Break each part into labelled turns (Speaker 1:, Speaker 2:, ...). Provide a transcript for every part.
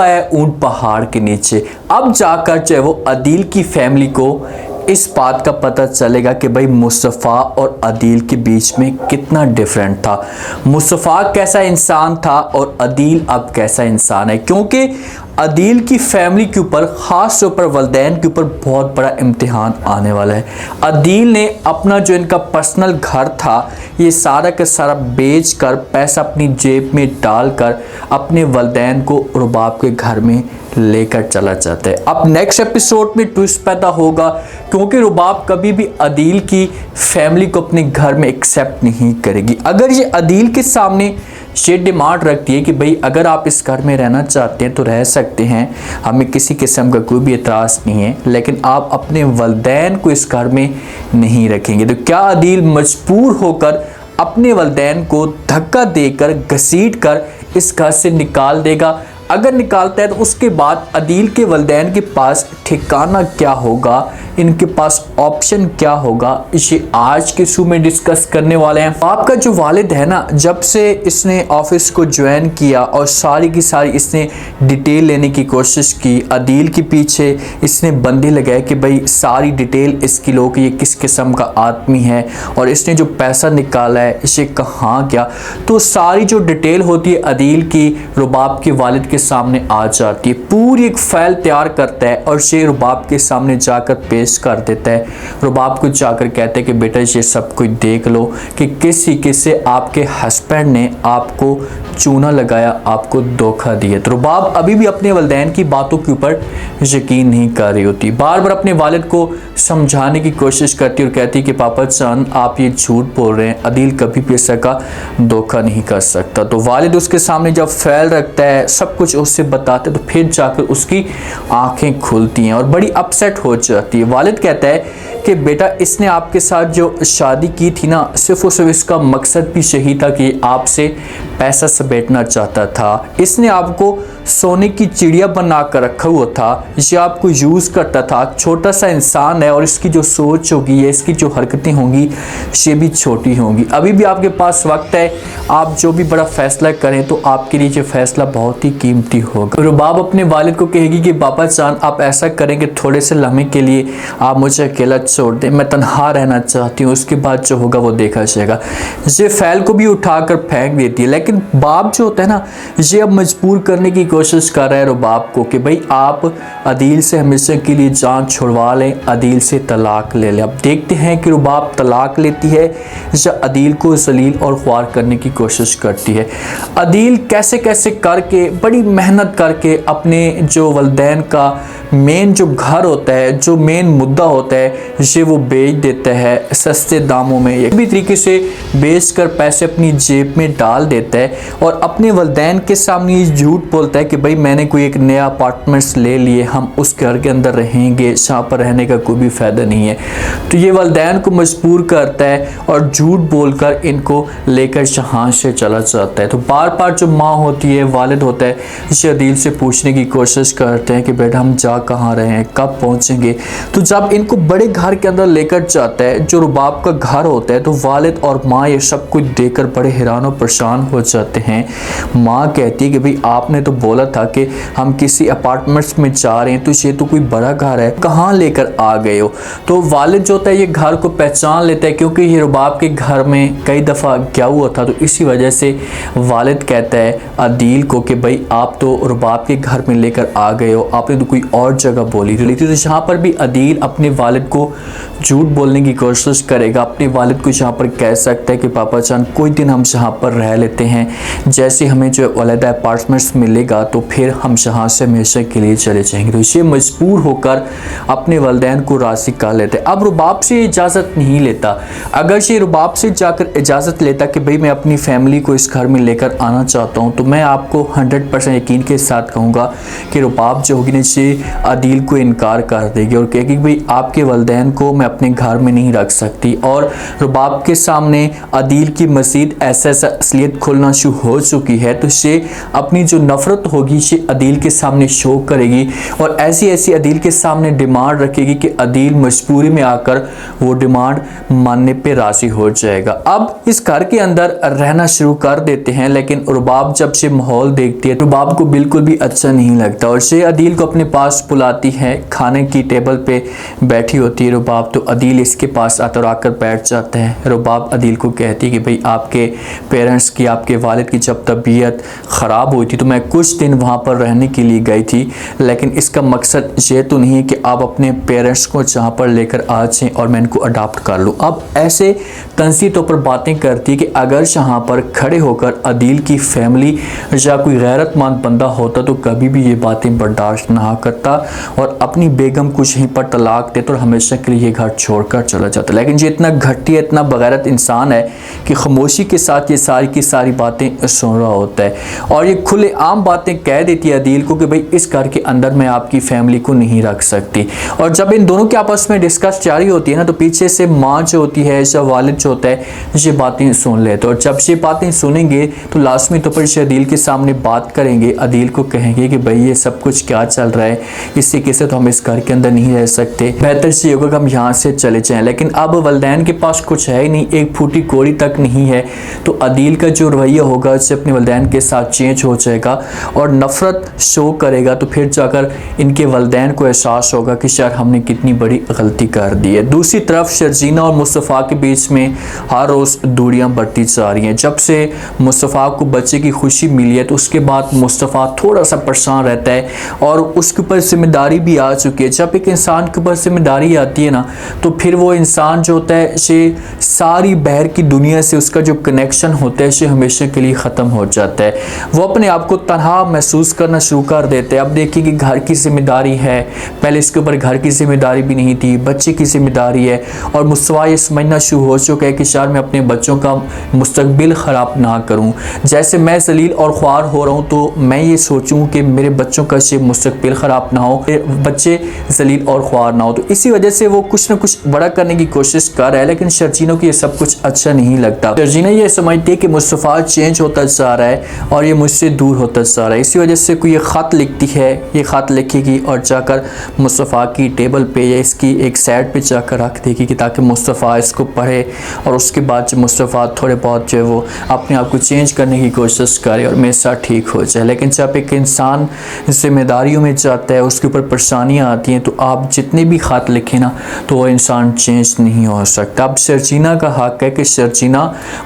Speaker 1: आया ऊंट पहाड़ के नीचे। अब जाकर चाहे वो अदील की फैमिली को इस बात का पता चलेगा कि भाई मुस्तफ़ा और अदील के बीच में कितना डिफरेंट था। मुस्तफ़ा कैसा इंसान था और अदील अब कैसा इंसान है, क्योंकि अदील की फैमिली के ऊपर, ख़ास तौर पर वलदैन के ऊपर बहुत बड़ा इम्तिहान आने वाला है। अदील ने अपना जो इनका पर्सनल घर था ये सारा का सारा बेच कर, पैसा अपनी जेब में डालकर अपने वलदैन को रुबाब के घर में लेकर चला जाता है। अब नेक्स्ट एपिसोड में ट्विस्ट पैदा होगा, क्योंकि रुबाब कभी भी अदील की फैमिली को अपने घर में एक्सेप्ट नहीं करेगी। अगर ये अदील के सामने ये डिमांड रखती है कि भाई अगर आप इस घर में रहना चाहते हैं तो रह सकते हैं, हमें किसी किस्म का कोई भी एतराज़ नहीं है, लेकिन आप अपने वलदैन को इस घर में नहीं रखेंगे, तो क्या अदील मजबूर होकर अपने वलदैन को धक्का देकर, घसीट कर इस घर से निकाल देगा? अगर निकालता है तो उसके बाद अदील के वलदैन के पास ठिकाना क्या होगा, इनके पास ऑप्शन क्या होगा, इसे आज के शो में डिस्कस करने वाले हैं। आपका जो वालिद है ना, जब से इसने ऑफिस को ज्वाइन किया और सारी की सारी इसने डिटेल लेने की कोशिश की, अदील के पीछे इसने बंदी लगाए कि भाई सारी डिटेल इसकी लो कि ये किस किस्म का आदमी है और इसने जो पैसा निकाला है इसे कहाँ गया, तो सारी जो डिटेल होती है अदील की रुबाब के वालिद के सामने आ जाती है। पूरी एक फाइल तैयार करता है और ये रुबाब के सामने जाकर पेश कर देता है। रुबाब को जाकर कहते हैं कि बेटा ये सब कुछ देख लो कि किस तरीके से आपके हस्बैंड ने आपको चूना लगाया, आपको धोखा दिया। तो रुबाब अभी भी अपने वलदैन की बातों के ऊपर यकीन नहीं कर रही होती, बार बार अपने वालिद को समझाने की कोशिश करती और कहती कि पापा जान आप ये झूठ बोल रहे हैं, अदील कभी भी ऐसा का धोखा नहीं कर सकता। तो वालिद उसके सामने जब फाइल रखता है, सब कुछ उससे बताते, तो फिर जाकर उसकी आंखें खुलती हैं और बड़ी अपसेट हो जाती है। वालिद कहता है कि बेटा इसने आपके साथ जो शादी की थी ना, सिर्फ और सिर्फ इसका मकसद भी यही था कि आपसे पैसा समेटना चाहता था। इसने आपको सोने की चिड़िया बना कर रखा हुआ था, ये आपको यूज़ करता था। छोटा सा इंसान है और इसकी जो सोच होगी या इसकी जो हरकतें होंगी ये भी छोटी होंगी। अभी भी आपके पास वक्त है, आप जो भी बड़ा फैसला करें तो आपके लिए ये फैसला बहुत ही कीमती होगा। रुबाब अपने वालिद को कहेगी कि पापा जान आप ऐसा करेंगे, थोड़े से लम्हे के लिए आप मुझे अकेला छोड़ दें, मैं तन्हा रहना चाहती हूँ, उसके बाद जो होगा वो देखा जाएगा। ये फाइल को भी उठाकर फेंक देती है, लेकिन बाप जो होता है ना, ये अब मजबूर करने की कोशिश कर रहा है रुबाब को कि भाई आप अदील से हमेशा के लिए जान छुड़वा लें, अदील से तलाक ले लें। अब देखते हैं कि रुबाब तलाक लेती है या अदील को जलील और ख्वार करने की कोशिश करती है। अदील कैसे कैसे करके, बड़ी मेहनत करके अपने जो वलदैन का मेन जो घर होता है, जो मेन मुद्दा होता है, ये वो बेच देता है सस्ते दामों में। एक भी तरीके से बेचकर पैसे अपनी जेब में डाल देता है और अपने वलदैन के सामने झूठ बोलता है कि भाई मैंने कोई एक नया अपार्टमेंट्स ले लिए, हम उस घर के अंदर रहेंगे, यहाँ पर रहने का कोई भी फ़ायदा नहीं है। तो ये वलदैन को मजबूर करता है और झूठ बोलकर इनको लेकर यहाँ से चला जाता है। तो बार बार जो माँ होती है, वालिद होता है, इसे अदील से पूछने की कोशिश करते हैं कि बेटा हम जा कहाँ रहे हैं, कब पहुँचेंगे। तो जब इनको बड़े घर के अंदर लेकर जाता है जो रुबाब का घर होता है, तो वालिद और माँ ये सब कुछ देखकर बड़े हैरान और परेशान हो जाते हैं। माँ कहती है कि भाई आपने तो बोला था कि हम किसी अपार्टमेंट्स में जा रहे हैं, तो ये तो कोई बड़ा घर है, कहाँ लेकर आ गए हो। तो वालिद जो होता है ये घर को पहचान लेता है, क्योंकि ये रुबाब के घर में कई दफ़ा क्या हुआ था, तो इसी वजह से वालिद कहता है अदील को कि भाई आप तो रुबाब के घर में लेकर आ गए हो, आपने तो कोई और जगह बोली थी। तो यहाँ पर भी अदील अपने वालिद को झूठ बोलने की कोशिश करेगा, अपने वालिद को यहाँ पर कह सकता है कि पापा जान कोई दिन हम यहाँ पर रह लेते हैं, जैसे हमें जो अलहदा अपार्टमेंट्स मिलेगा तो फिर हम यहाँ से हमेशा के लिए चले जाएंगे। तो इसे मजबूर होकर अपने वलदैन को राज़ी कर लेते हैं। अब रुबाब से इजाज़त नहीं लेता। अगर ये रुबाब से जाकर इजाज़त लेता कि भाई मैं अपनी फैमिली को इस घर में लेकर आना चाहता हूँ, तो मैं आपको 100% यकीन के साथ कहूँगा कि रुबाब जो होगी ना ये अदील को इनकार कर देगी और कहेगी भाई आपके वलदैन को मैं अपने घर में नहीं रख सकती। और रुबाब के सामने अदील की मज़ीद ऐसा असलियत खुलना शुरू हो चुकी है, तो ये अपनी जो नफ़रत होगी ये अदील के सामने शो करेगी और ऐसी ऐसी अदील के सामने डिमांड रखेगी कि अदील मजबूरी में आकर वो डिमांड मानने पे राजी हो जाएगा। अब इस घर के अंदर रहना शुरू कर देते हैं, लेकिन रुबाब जब से माहौल देखती है रुबाब को बिल्कुल भी अच्छा नहीं लगता और से अदील को अपने पास बुलाती है। खाने की टेबल पे बैठी होती है रुबाब, तो अदील इसके पास आकर बैठ जाता है। रुबाब अदील को कहती है कि भाई आपके पेरेंट्स की, आपके वालिद की जब तबीयत ख़राब हुई थी तो मैं कुछ दिन वहाँ पर रहने के लिए गई थी, लेकिन इसका मकसद ये तो नहीं है कि आप अपने पेरेंट्स को जहाँ पर लेकर आ जाएं और मैं इनको अडॉप्ट कर लूँ। अब ऐसे तंजी तौर पर बातें करती है कि अगर यहाँ पर खड़े होकर अदील की फैमिली या कोई गैरतमंद बंदा होता तो कभी भी ये बातें बर्दाश्त ना करता और अपनी बेगम को यहीं पर तलाक देता और हमेशा के लिए ये घर छोड़कर चला जाता। लेकिन ये इतना घटिया, इतना बगैरत इंसान है कि खामोशी के साथ ये सारी की सारी बातें सुन रहा होता है और ये खुले आम बातें कह देती है अदील को कि भाई इस घर के अंदर मैं आपकी फैमिली को नहीं रख सकती। और जब इन दोनों के आपस में डिस्कस जारी होती है ना, तो पीछे से माँ जो होती है या वालिद जो होता है ये बातें सुन लेते और जब ये बातें सुनेंगे तो लाजमी तौर पर ये अदील के सामने बात करेंगे। अदील को कहेंगे कि भाई ये सब कुछ क्या चल रहा है, इस तरीके से तो हम इस घर के अंदर नहीं रह सकते, बेहतर से होगा कि हम यहाँ से चले जाएं। लेकिन अब वलदैन के पास कुछ है ही नहीं, एक फूटी कोड़ी तक नहीं है, तो अदील का जो रवैया होगा उससे अपने वलदैन के साथ चेंज हो जाएगा और नफरत शो करेगा। तो फिर जाकर इनके वलदैन को एहसास होगा कि शायद हमने कितनी बड़ी गलती कर दी है। दूसरी तरफ शर्जीना और मुस्तफ़ा के बीच में हर रोज़ दूरियां बढ़ती जा रही हैं। जब से मुस्तफ़ा को बच्चे की खुशी मिली है तो उसके बाद मुस्तफ़ा थोड़ा सा परेशान रहता है और उसके ऊपर जिम्मेदारी भी आ चुकी है। जब एक इंसान के ऊपर जिम्मेदारी आती है ना, तो फिर वो इंसान जो होता है ये सारी बहर की दुनिया से उसका जो कनेक्शन होता है ये हमेशा के लिए ख़त्म हो जाता है। वो अपने आप को तन्हा महसूस करना शुरू कर देते हैं। अब देखिए कि घर की जिम्मेदारी है, पहले इसके ऊपर घर की जिम्मेदारी भी नहीं थी, बच्चे की जिम्मेदारी है और मुस्तफ़ा ये समझना शुरू हो चुका है कि शायद मैं अपने बच्चों का मुस्तकबिल ख़राब ना करूं। जैसे मैं जलील और ख्वार हो रहा हूं तो मैं ये सोचूं कि मेरे बच्चों का ये मुस्तकबिल ख़राब ना हो, बच्चे जलील और ख्वार ना हो। तो इसी वजह से वो कुछ ना कुछ बड़ा करने की कोशिश कर रहा है, लेकिन शर्जीना को ये सब कुछ अच्छा नहीं लगता। शर्जीना ये समझती है कि मुस्तफ़ा चेंज होता जा रहा है और ये मुझसे दूर होता जा रहा है। इसी वजह से कोई ये ख़त लिखती है, ये ख़त लिखेगी और जाकर मुस्तफ़ा की टेबल पे या इसकी एक साइड पे जाकर रख देगी कि ताकि मुस्तफ़ा इसको पढ़े और उसके बाद जो मुस्तफ़ा थोड़े बहुत जो है वो अपने आप को चेंज करने की कोशिश करे और मेरे साथ ठीक हो जाए। लेकिन जब एक इंसान जिम्मेदारियों में जाता है, उसके ऊपर परेशानियाँ आती हैं, तो आप जितने भी ख़त लिखें ना तो वो इंसान चेंज नहीं हो सकता। अब शर्जीना का हक़ है कि शर्जीना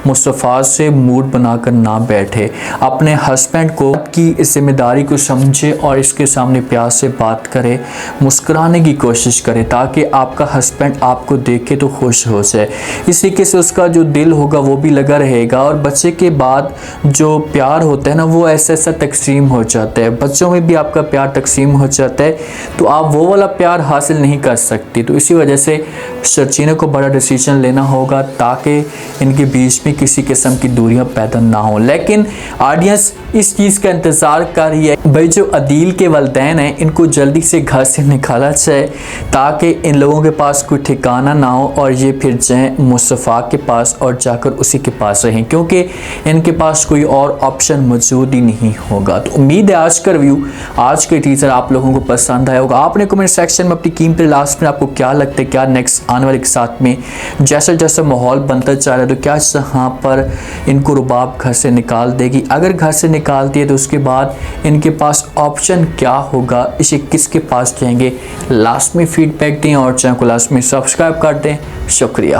Speaker 1: मुस्तफ़ा से मूड बनाकर ना बैठे, अपने हस्बैंड को की जिम्मेदारी को समझे और इसके सामने प्यार से बात करे, मुस्कुराने की कोशिश करे ताकि आपका हस्बैंड आपको देखे तो खुश हो जाए। इस तरीके से उसका जो दिल होगा वो भी लगा रहेगा और बच्चे के बाद जो प्यार होता है ना वो ऐसा ऐसा तकसीम हो जाता है, बच्चों में भी आपका प्यार तकसीम हो जाता है, तो आप वो वाला प्यार हासिल नहीं कर सकती। तो इसी वजह से शर्जीना को बड़ा डिसीजन लेना होगा ताकि इनके बीच में किसी किस्म की दूरियां पैदा ना हो। लेकिन ऑडियंस इस चीज़ का इंतज़ार कर रही है भाई जो अदील के वालिदैन हैं इनको जल्दी से घर से निकाला जाए ताकि इन लोगों के पास कोई ठिकाना ना हो और ये फिर जाएँ मुस्तफ़ा के पास और जाकर उसी के पास रहें, क्योंकि इनके पास कोई और ऑप्शन मौजूद ही नहीं होगा। तो उम्मीद है आज का रिव्यू, आज के टीज़र आप लोगों को पसंद आया होगा। आपने कमेंट सेक्शन में अपनी कीमती लास्ट में आपको क्या लगता है, क्या नेक्स्ट आने वाले के साथ में जैसा जैसा माहौल बनता जा रहा है तो क्या यहाँ पर इनको रुबाब घर से निकाल देगी? अगर घर से निकालती है तो उसके बाद इनके पास ऑप्शन क्या होगा, इसे किसके पास जाएंगे? लास्ट में फीडबैक दें और चैनल को लास्ट में सब्सक्राइब कर दें। शुक्रिया।